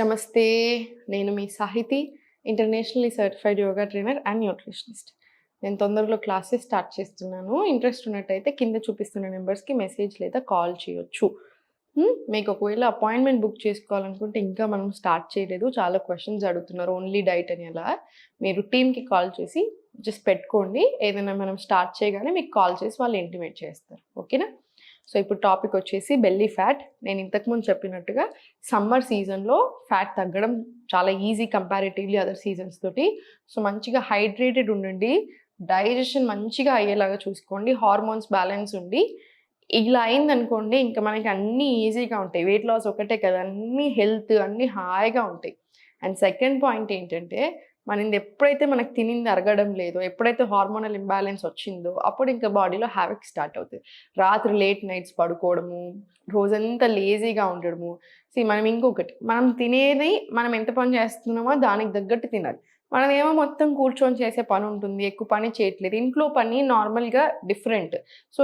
నమస్తే. నేను మీ Sahithi, internationally certified yoga trainer and nutritionist. నేను తొందరలో క్లాసెస్ స్టార్ట్ చేస్తున్నాను. ఇంట్రెస్ట్ ఉన్నట్టయితే కింద చూపిస్తున్న నెంబర్స్‌కి మెసేజ్ లేదా కాల్ చేయొచ్చు. మీకు ఒకవేళ అపాయింట్మెంట్ బుక్ చేసుకోవాలనుకుంటే ఇంకా మనం స్టార్ట్ చేయలేదు. చాలా క్వెషన్స్ అడుగుతున్నారు. ఓన్లీ డైట్ అని అలా. మీరు టీమ్‌కి కాల్ చేసి జస్ట్ పెట్టుకోండి. ఏదైనా మనం స్టార్ట్ చేయగానే మీకు కాల్ చేసి వాళ్ళు ఇంటిమేట్ చేస్తారు. ఓకేనా? సో ఇప్పుడు టాపిక్ వచ్చేసి బెల్లీ ఫ్యాట్. నేను ఇంతకుముందు చెప్పినట్టుగా సమ్మర్ సీజన్లో ఫ్యాట్ తగ్గడం చాలా ఈజీ కంపారిటివ్లీ అదర్ సీజన్స్ తోటి. సో మంచిగా హైడ్రేటెడ్ ఉండండి, డైజెషన్ మంచిగా అయ్యేలాగా చూసుకోండి, హార్మోన్స్ బ్యాలెన్స్ ఉండి ఇలా అయిందనుకోండి ఇంకా మనకి అన్నీ ఈజీగా ఉంటాయి. వెయిట్ లాస్ ఒకటే కదా, అన్నీ హెల్త్ అన్నీ హాయిగా ఉంటాయి. అండ్ సెకండ్ పాయింట్ ఏంటంటే మనది ఎప్పుడైతే మనకు తినింది అరగడం లేదో, ఎప్పుడైతే హార్మోనల్ ఇంబ్యాలెన్స్ వచ్చిందో అప్పుడు ఇంకా బాడీలో హ్యావిక్ స్టార్ట్ అవుతుంది. రాత్రి లేట్ నైట్స్ పడుకోవడము, రోజంతా లేజీగా ఉండడము. మనం ఇంకొకటి, మనం తినేది మనం ఎంత పని చేస్తున్నామో దానికి తగ్గట్టు తినాలి. మనమేమో మొత్తం కూర్చొని చేసే పని ఉంటుంది, ఎక్కువ పని చేయట్లేదు. ఇంట్లో పని నార్మల్గా డిఫరెంట్. సో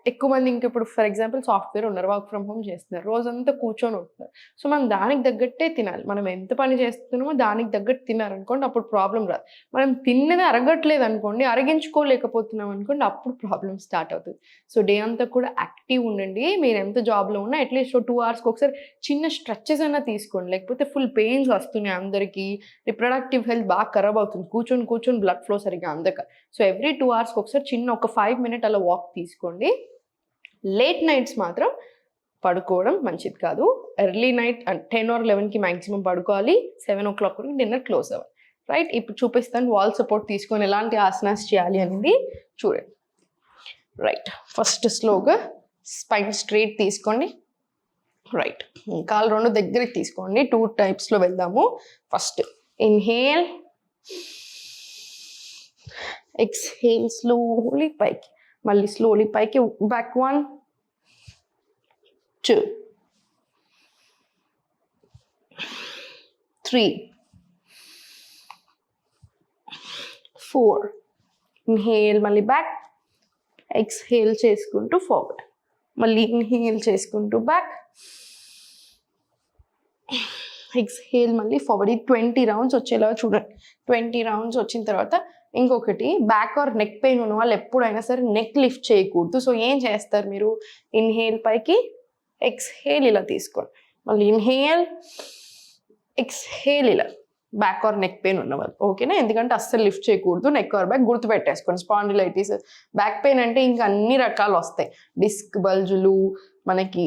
ఎక్కువ మంది ఇంక ఇప్పుడు ఫర్ ఎగ్జాంపుల్ సాఫ్ట్వేర్ ఉన్నారు, వర్క్ ఫ్రమ్ హోమ్ చేస్తున్నారు, రోజంతా కూర్చొని ఉంటున్నారు. సో మనం దానికి తగ్గట్టే తినాలి. మనం ఎంత పని చేస్తున్నామో దానికి తగ్గట్టు తిన్నారనుకోండి అప్పుడు ప్రాబ్లం రాదు. మనం తిన్నది అరగట్లేదు అనుకోండి, అరగించుకోలేకపోతున్నాం అనుకోండి, అప్పుడు ప్రాబ్లం స్టార్ట్ అవుతుంది. సో డే అంతా కూడా యాక్టివ్ ఉండండి. మీరు ఎంత జాబ్లో ఉన్నా అట్లీస్ట్ 2 అవర్స్కి ఒకసారి చిన్న స్ట్రెచెస్ అన్నా తీసుకోండి. లేకపోతే ఫుల్ పెయిన్స్ వస్తున్నాయి అందరికీ, రిప్రొడక్టివ్ హెల్త్ బాగా ఖరాబ్ అవుతుంది, కూర్చొని బ్లడ్ ఫ్లో సరిగ్గా అందక. సో ఎవ్రీ 2 అవర్స్కి ఒకసారి చిన్న ఒక 5 మినిట్ అలా వాక్ తీసుకోండి. లేట్ నైట్స్ మాత్రం పడుకోవడం మంచిది కాదు. ఎర్లీ నైట్ 10 or 11కి మ్యాక్సిమం పడుకోవాలి. 7 o'clock వరకు డిన్నర్ క్లోజ్ అవ్వాలి. రైట్, ఇప్పుడు చూపిస్తాను వాల్ సపోర్ట్ తీసుకొని ఎలాంటి ఆసనాస్ చేయాలి అనేది చూడండి. రైట్, ఫస్ట్ స్లోగా స్పైన్ స్ట్రైట్ తీసుకోండి. రైట్, కాలు రెండు దగ్గరికి తీసుకోండి. 2 టైప్స్లో వెళ్దాము. ఫస్ట్ ఇన్హేల్, ఎక్స్హేల్, స్లోలీ పైకి, మళ్ళీ స్లోలీ పైకి, బ్యాక్ 1 2 3 4. ఇన్హేల్ మళ్ళీ బ్యాక్, ఎక్స్హేల్ చేసుకుంటూ ఫార్వర్డ్, మళ్ళీ ఇన్హేల్ చేసుకుంటూ బ్యాక్, ఎక్స్హేల్ మళ్ళీ ఫార్వర్డ్. 20 రౌండ్స్ వచ్చేలా చూడండి. 20 రౌండ్స్ వచ్చిన తర్వాత ఇంకొకటి, బ్యాక్ ఆర్ నెక్ పెయిన్ ఉన్న వాళ్ళు ఎప్పుడైనా సరే నెక్ లిఫ్ట్ చేయకూడదు. సో ఏం చేస్తారు మీరు, ఇన్హేల్ పైకి, ఎక్స్హేల్ ఇలా తీసుకోండి, మళ్ళీ ఇన్హేల్, ఎక్స్హేల్ ఇలా. బ్యాక్ ఆర్ నెక్ పెయిన్ ఉన్నవాళ్ళు ఓకేనా, ఎందుకంటే అస్సలు లిఫ్ట్ చేయకూడదు. నెక్ ఆర్ బ్యాక్ గుర్తుపెట్టేసుకోండి. స్పాండిలైటిస్, బ్యాక్ పెయిన్ అంటే ఇంకా అన్ని రకాలు వస్తాయి, డిస్క్ బల్జులు, మనకి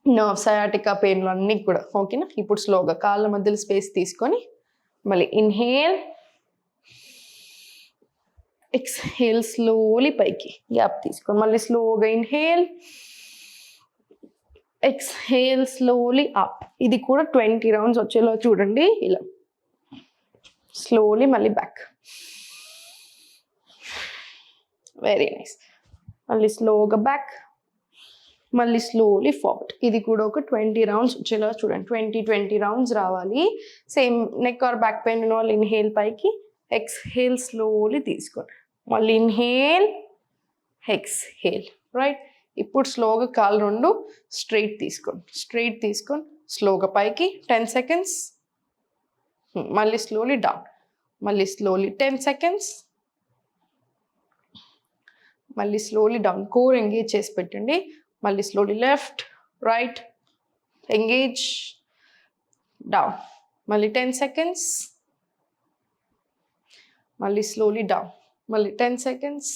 నర్వ్ సయాటికా పెయిన్లు అన్నీ కూడా ఓకేనా. ఇప్పుడు స్లోగా కాళ్ళ మధ్యలో స్పేస్ తీసుకొని మళ్ళీ ఇన్హేల్, ఎక్స్హేల్, స్లోలీ పైకి గ్యాప్ తీసుకొని మళ్ళీ స్లోగా ఇన్హేల్, ఎక్స్హేల్, స్లోలీ అప్. ఇది కూడా 20 రౌండ్స్ వచ్చేలా చూడండి. ఇలా స్లోలీ మళ్ళీ బ్యాక్, వెరీ నైస్. మళ్ళీ స్లోగా బ్యాక్, మళ్ళీ స్లోలీ ఫార్వర్డ్. ఇది కూడా ఒక 20 రౌండ్స్ వచ్చేలా చూడండి. 20 రౌండ్స్ రావాలి. Same neck or back pain ఉన్న వాళ్ళు ఇన్హేల్ పైకి, ఎక్స్హేల్, స్లోలీ తీసుకోండి, మళ్ళీ ఇన్హేల్, ఎక్స్హేల్. రైట్, ఇప్పుడు స్లోగా కాలు రెండు స్ట్రైట్ తీసుకొని స్లోగా పైకి 10 సెకండ్స్, మళ్ళీ స్లోలీ డౌన్, మళ్ళీ స్లోలీ 10 సెకండ్స్, మళ్ళీ స్లోలీ డౌన్. కోర్ ఎంగేజ్ చేసి పెట్టండి. మళ్ళీ slowly left right engage down, మళ్ళీ 10 సెకండ్స్, మళ్ళీ స్లోలీ డౌన్, మళ్ళీ 10 సెకండ్స్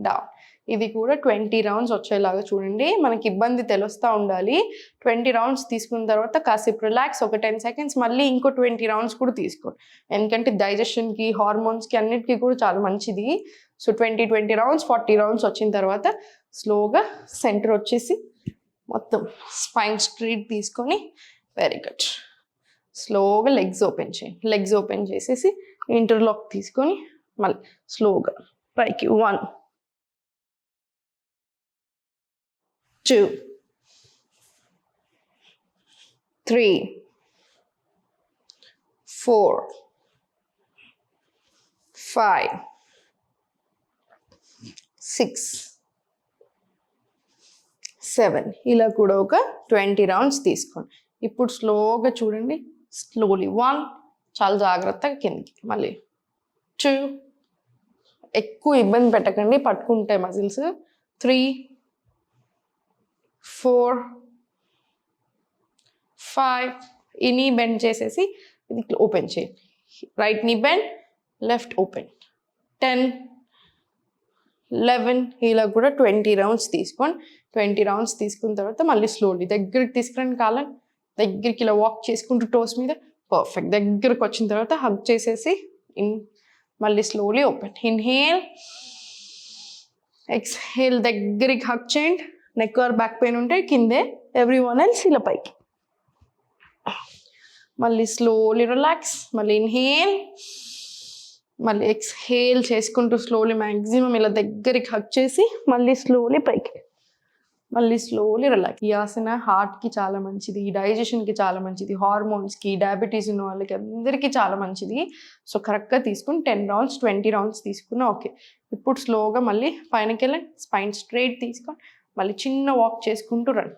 డౌన్. ఇది కూడా 20 రౌండ్స్ వచ్చేలాగా చూడండి. మనకి ఇబ్బంది తెలుస్తూ ఉండాలి. 20 రౌండ్స్ తీసుకున్న తర్వాత కాసేపు రిలాక్స్, ఒక 10 సెకండ్స్, మళ్ళీ ఇంకో 20 రౌండ్స్ కూడా తీసుకోండి. ఎందుకంటే డైజెషన్కి, హార్మోన్స్కి అన్నిటికీ కూడా చాలా మంచిది. సో 20 రౌండ్స్, 40 రౌండ్స్ వచ్చిన తర్వాత స్లోగా సెంటర్ వచ్చేసి మొత్తం స్పైన్ స్ట్రైట్ తీసుకొని, వెరీ గుడ్, స్లోగా లెగ్స్ ఓపెన్ చేసేసి ఇంటర్లాక్ తీసుకొని మళ్ళీ స్లోగా పైకి 1 2 3 4 5 6 7. ఇలా కూడా ఒక 20 రౌండ్స్ తీసుకోండి. ఇప్పుడు స్లోగా చూడండి, స్లోలీ 1, చాలా జాగ్రత్తగా కిందికి, మళ్ళీ 2, ఎక్కువ ఇబ్బంది పెట్టకండి, పట్టుకుంటే మజిల్స్, 3, 4, 5, ఈ నీ బెండ్ చేసేసి ఇది ఓపెన్ చేయండి, రైట్ నీ బెండ్, లెఫ్ట్ ఓపెన్, 10, 11, ఇలా కూడా 20 రౌండ్స్ తీసుకోండి. 20 రౌండ్స్ తీసుకున్న తర్వాత మళ్ళీ స్లోలీ దగ్గరికి తీసుకురండి, కాలం దగ్గరికి ఇలా వాక్ చేసుకుంటూ టోస్ మీద, పర్ఫెక్ట్. దగ్గరకు వచ్చిన తర్వాత హగ్ చేసేసి మళ్ళీ స్లోలీ ఓపెన్, ఇన్హేల్, ఎక్స్హేల్, దగ్గరికి హగ్ చేయండి. నెక్ ఆర్ బ్యాక్ పెయిన్ ఉంటే కిందే, ఎవ్రీవన్ ఎల్స్ ఇలా పైకి, మళ్ళీ స్లోలీ రిలాక్స్, మళ్ళీ ఇన్హేల్, మళ్ళీ ఎక్స్హేల్ చేసుకుంటూ స్లోలీ మ్యాక్సిమం ఇలా దగ్గరికి హగ్ చేసి మళ్ళీ స్లోలీ పైకి, మళ్ళీ స్లోలీ రిలాక్స్. ఈ ఆసన హార్ట్కి చాలా మంచిది, డైజెషన్కి చాలా మంచిది, హార్మోన్స్కి, డయాబెటీస్ ఉన్న వాళ్ళకి అందరికీ చాలా మంచిది. సో కరెక్ట్గా తీసుకుని 10 రౌండ్స్ 20 రౌండ్స్ తీసుకున్నా ఓకే. ఇప్పుడు స్లోగా మళ్ళీ పైనకి వెళ్ళండి, స్పైన్ స్ట్రైట్ తీసుకొని మళ్ళీ చిన్న వాక్ చేసుకుంటూ రండి.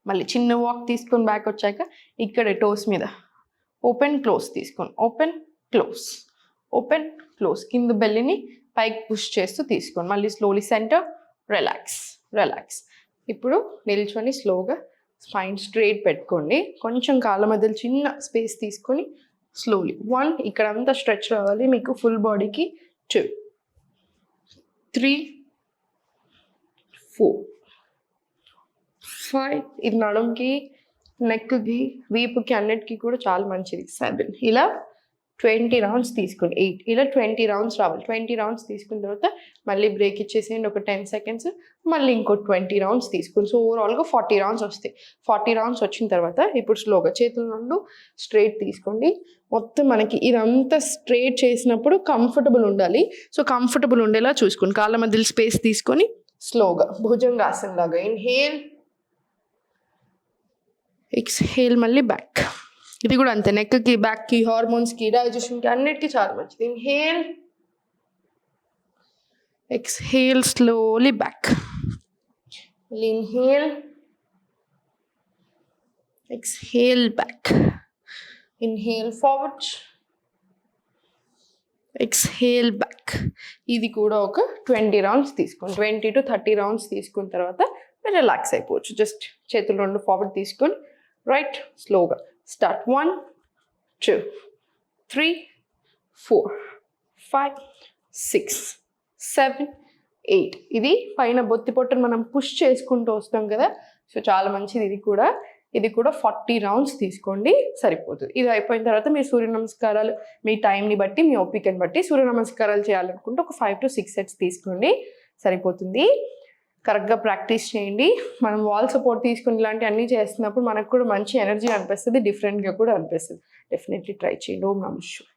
మళ్ళీ చిన్న వాక్ తీసుకొని బ్యాక్ వచ్చాక ఇక్కడ టోస్ మీద ఓపెన్ క్లోజ్ తీసుకొని, ఓపెన్ క్లోజ్, ఓపెన్ క్లోజ్, కింద బెల్లిని పైకి పుష్ చేస్తూ తీసుకోండి. మళ్ళీ స్లోలీ సెంటర్, రిలాక్స్, రిలాక్స్. ఇప్పుడు నిల్చొని స్లోగా స్పైన్ స్ట్రైట్ పెట్టుకోండి, కొంచెం కాళ్ళ మధ్యలో చిన్న స్పేస్ తీసుకొని స్లోలీ 1, ఇక్కడ అంతా స్ట్రెచ్ రావాలి మీకు ఫుల్ బాడీకి, 2, 3, 4, 5, ఇది నడుంకి, నెక్కి, వీపుకి అన్నిటికీ కూడా చాలా మంచిది, 7, ఇలా 20 రౌండ్స్ తీసుకోండి, 8, ఇలా 20 రౌండ్స్ రావాలి. 20 రౌండ్స్ తీసుకున్న తర్వాత మళ్ళీ బ్రేక్ ఇచ్చేసేయండి ఒక 10 సెకండ్స్, మళ్ళీ ఇంకో 20 రౌండ్స్ తీసుకుని, సో ఓవరాల్గా 40 రౌండ్స్ వస్తాయి. 40 రౌండ్స్ వచ్చిన తర్వాత ఇప్పుడు స్లోగా చేతుల నుండి స్ట్రైట్ తీసుకోండి. మొత్తం మనకి ఇదంతా స్ట్రైట్ చేసినప్పుడు కంఫర్టబుల్ ఉండాలి, సో కంఫర్టబుల్ ఉండేలా చూసుకోండి. కాళ్ళ మధ్యలో స్పేస్ తీసుకొని స్లోగా భుజంగాసన లాగా, ఇన్హేల్, ఎక్స్హేల్, మళ్ళీ బ్యాక్. ఇది కూడా అంతే, నెక్కి, బ్యాక్కి, హార్మోన్స్కి, డైజెషన్కి అన్నిటికీ చాలా మంచిది. Inhale, exhale, slowly back, inhale, exhale, back, inhale forward, exhale, back. ఇది కూడా ఒక 20 రౌండ్స్ తీసుకోండి. 20 to 30 రౌండ్స్ తీసుకున్న తర్వాత మీరు రిలాక్స్ అయిపోవచ్చు. జస్ట్ చేతులు రెండు ఫార్వర్డ్ తీసుకొని రైట్ స్లోగా స్టార్ట్. 1, 2, 3, 4, 5, 6, 7, 8. ఇది పైన బొత్తి పొట్టను మనం పుష్ చేసుకుంటూ వస్తాం కదా, సో చాలా మంచిది. ఇది కూడా 40 రౌండ్స్ తీసుకోండి, సరిపోతుంది. ఇది అయిపోయిన తర్వాత మీరు సూర్య నమస్కారాలు మీ టైంని బట్టి, మీ ఓపికని బట్టి సూర్య నమస్కారాలు చేయాలనుకుంటే ఒక 5 to 6 సెట్స్ తీసుకోండి, సరిపోతుంది. కరెక్ట్గా ప్రాక్టీస్ చేయండి. మనం వాల్ సపోర్ట్ తీసుకుని ఇలాంటి అన్నీ చేస్తున్నప్పుడు మనకు కూడా మంచి ఎనర్జీ అనిపిస్తుంది, డిఫరెంట్గా కూడా అనిపిస్తుంది. డెఫినెట్లీ ట్రై చేయండి. ఓం నమః శివాయ.